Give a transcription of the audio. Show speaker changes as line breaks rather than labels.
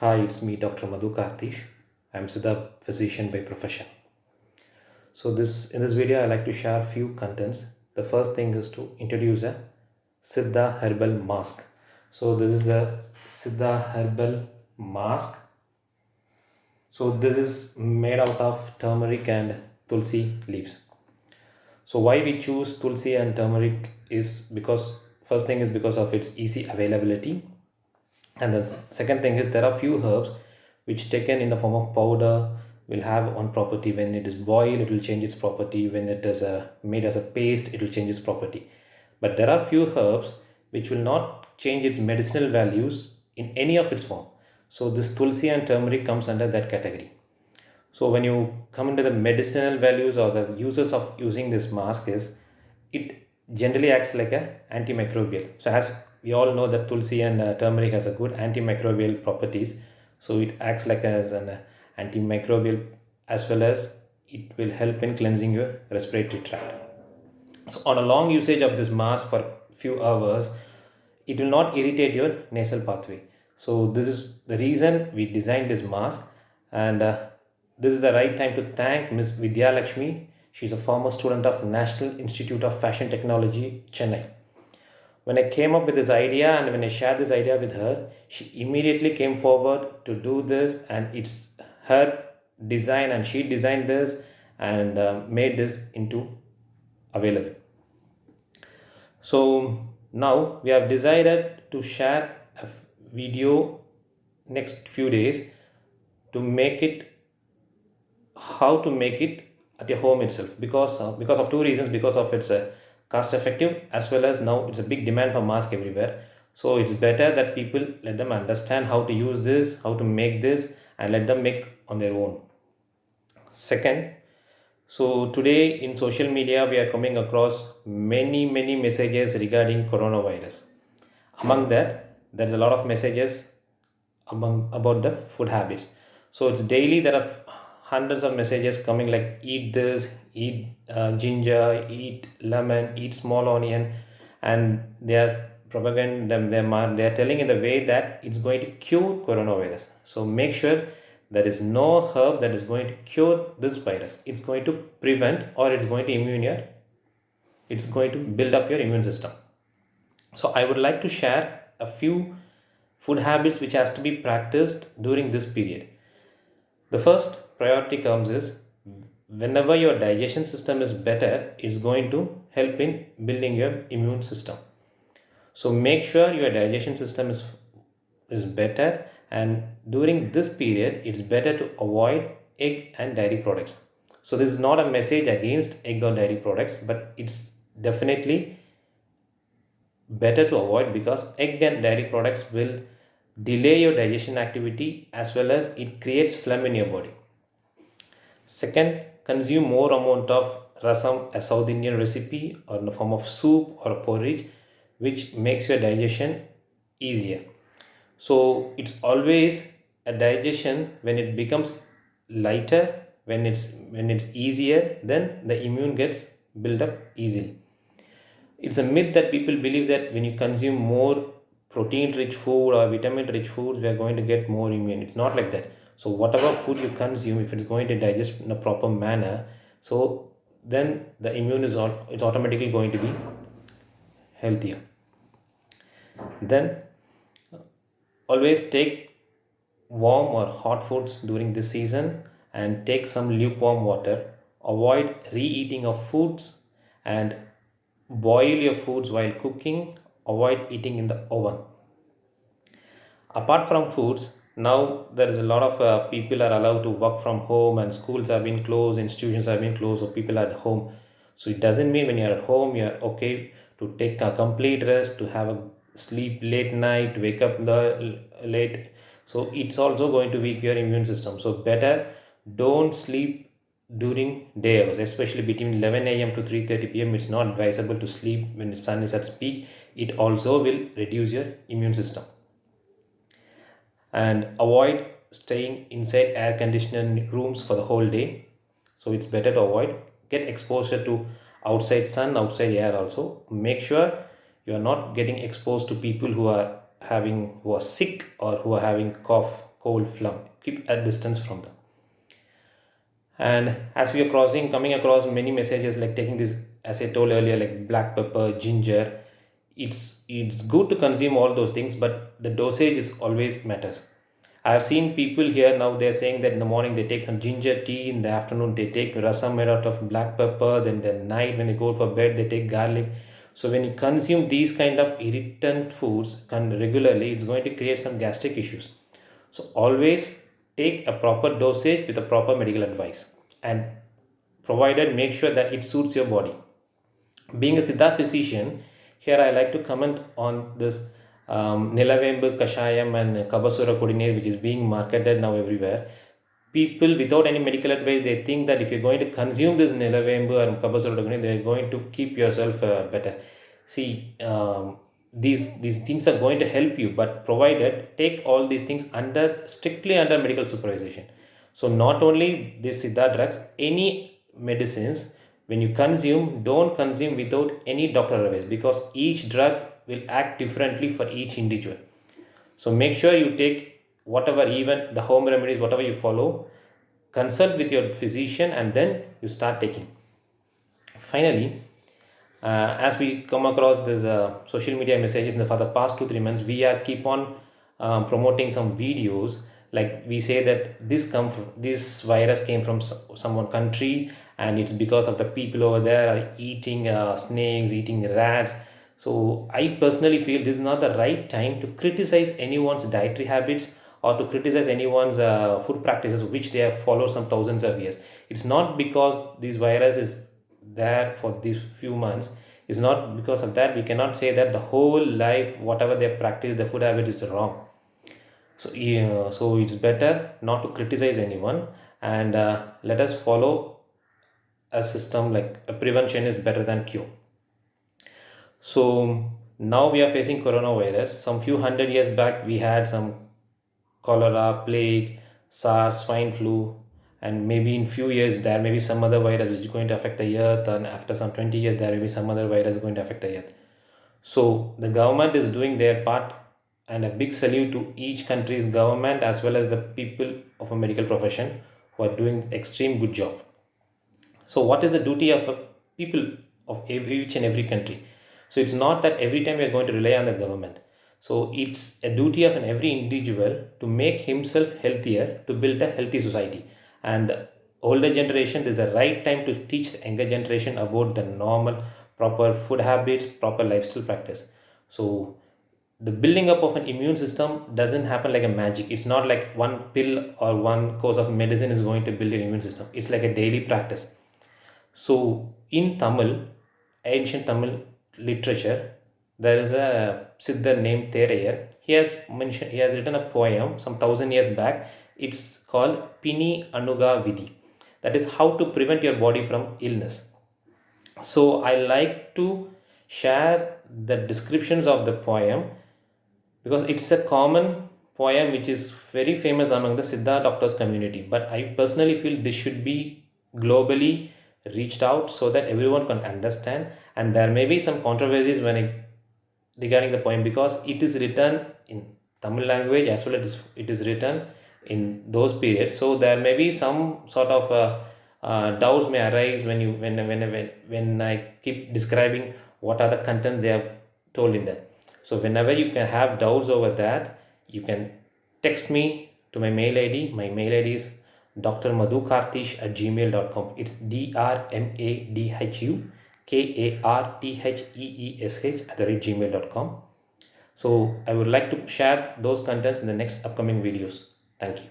Hi, it's me, Dr. Madhu Kartheesh. I'm Siddha physician by profession. So in this video, I like to share few contents. The first thing is to introduce a Siddha Herbal Mask. So this is the Siddha Herbal Mask. So this is made out of turmeric and tulsi leaves. So why we choose tulsi and turmeric is because first thing is because of its easy availability, and the second thing is there are few herbs which taken in the form of powder will have one property. When it is boiled, it will change its property. When it is made as a paste, it will change its property. But there are few herbs which will not change its medicinal values in any of its form. So this tulsi and turmeric comes under that category. So when you come into the medicinal values or the uses of using this mask is, it generally acts like a antimicrobial. So as we all know that tulsi and turmeric has a good antimicrobial properties. So it acts like as an antimicrobial, as well as it will help in cleansing your respiratory tract. So on a long usage of this mask for few hours, it will not irritate your nasal pathway. So this is the reason we designed this mask, and this is the right time to thank Miss Vidya Lakshmi. She's a former student of National Institute of Fashion Technology, Chennai. When I came up with this idea and when I shared this idea with her, she immediately came forward to do this, and it's her design, and she designed this and made this into available. So now we have decided to share a video next few days to make it, how to make it at your home itself, because of two reasons: because of its cost effective, as well as now it's a big demand for mask everywhere. So it's better that people let them understand how to use this, how to make this, and let them make on their own. Second, so today in social media we are coming across many messages regarding coronavirus. Among that, there's a lot of messages about the food habits. So it's daily there are hundreds of messages coming like eat this, eat ginger, eat lemon, eat small onion, and they are propagating them. They are telling in the way that it's going to cure coronavirus. So make sure there is no herb that is going to cure this virus. It's going to prevent, or it's going to it's going to build up your immune system. So I would like to share a few food habits which has to be practiced during this period. The first priority comes is, whenever your digestion system is better, it's going to help in building your immune system. So make sure your digestion system is better, and during this period it's better to avoid egg and dairy products. So this is not a message against egg or dairy products, but it's definitely better to avoid, because egg and dairy products will delay your digestion activity, as well as it creates phlegm in your body. Second, consume more amount of rasam, a South Indian recipe, or in the form of soup or porridge, which makes your digestion easier. So it's always a digestion when it becomes lighter, when it's easier, then the immune gets built up easily. It's a myth that people believe that when you consume more protein rich food or vitamin rich foods, we are going to get more immune. It's not like that. So whatever food you consume, if it's going to digest in a proper manner, so then the immune it's automatically going to be healthier. Then always take warm or hot foods during this season, and take some lukewarm water. Avoid reheating of foods, and boil your foods while cooking. Avoid eating in the oven. Apart from foods, now there is a lot of people are allowed to work from home, and schools have been closed, institutions have been closed, so people are at home. So it doesn't mean when you're at home you're okay to take a complete rest, to have a sleep late night, wake up late. So it's also going to weak your immune system. So better don't sleep during day hours, especially between 11 a.m. to 3:30 p.m. It's not advisable to sleep when the sun is at peak. It also will reduce your immune system. And avoid staying inside air conditioned rooms for the whole day. So it's better to avoid. Get exposure to outside sun, outside air also. Make sure you are not getting exposed to people who are sick or who are having cough. cold, phlegm. Keep a distance from them. And as we are coming across many messages like taking this, as I told earlier, like black pepper, ginger. It's good to consume all those things, but the dosage is always matters. I have seen people here now, they're saying that in the morning they take some ginger tea, in the afternoon they take rasam made out of black pepper, then the night when they go for bed they take garlic. So when you consume these kind of irritant foods regularly, it's going to create some gastric issues. So always take a proper dosage with a proper medical advice, and provided make sure that it suits your body. Being a Siddha physician, here I like to comment on this Nilavembu Kashayam and Kabasura Kodinir, which is being marketed now everywhere. People without any medical advice, they think that if you're going to consume this Nilavembu or Kabasura Kodinir, they're going to keep yourself better. See, these things are going to help you, but provided take all these things strictly under medical supervision. So not only this Siddha drugs, any medicines, when you consume, don't consume without any doctor advice, because each drug will act differently for each individual. So make sure you take whatever, even the home remedies, whatever you follow, consult with your physician and then you start taking. Finally, as we come across this social media messages for the past 2-3 months, we are keep on promoting some videos, like we say that this virus came from some one country, and it's because of the people over there are eating snakes, eating rats. So I personally feel this is not the right time to criticize anyone's dietary habits or to criticize anyone's food practices which they have followed some thousands of years. It's not because this virus is there for these few months. It's not because of that we cannot say that the whole life whatever they practice, the food habit is wrong. So yeah, so it's better not to criticize anyone, and let us follow a system like a prevention is better than cure. So now we are facing coronavirus. Some few hundred years back we had some cholera, plague, SARS, swine flu, and maybe in few years there may be some other virus which is going to affect the earth, and after some 20 years there may be some other virus going to affect the earth. So the government is doing their part, and a big salute to each country's government as well as the people of a medical profession who are doing extreme good job. So what is the duty of people of each and every country? So it's not that every time we are going to rely on the government. So it's a duty of an every individual to make himself healthier, to build a healthy society. And the older generation, this is the right time to teach the younger generation about the normal, proper food habits, proper lifestyle practice. So the building up of an immune system doesn't happen like a magic. It's not like one pill or one course of medicine is going to build your immune system. It's like a daily practice. So in Tamil, ancient Tamil literature, there is a Siddha named Therayar. He has written a poem some 1,000 years back. It's called Pini Anuga Vidhi. That is how to prevent your body from illness. So I like to share the descriptions of the poem because it's a common poem which is very famous among the Siddha doctors community. But I personally feel this should be globally reached out so that everyone can understand. And there may be some controversies regarding the poem because it is written in Tamil language as well as it is written in those periods. So there may be some sort of doubts may arise when I keep describing what are the contents they have told in that. So whenever you can have doubts over that, you can text me to my mail ID. My mail ID is drmadhukartheesh@gmail.com. It's drmadhukartheesh@gmail.com. So I would like to share those contents in the next upcoming videos. Thank you.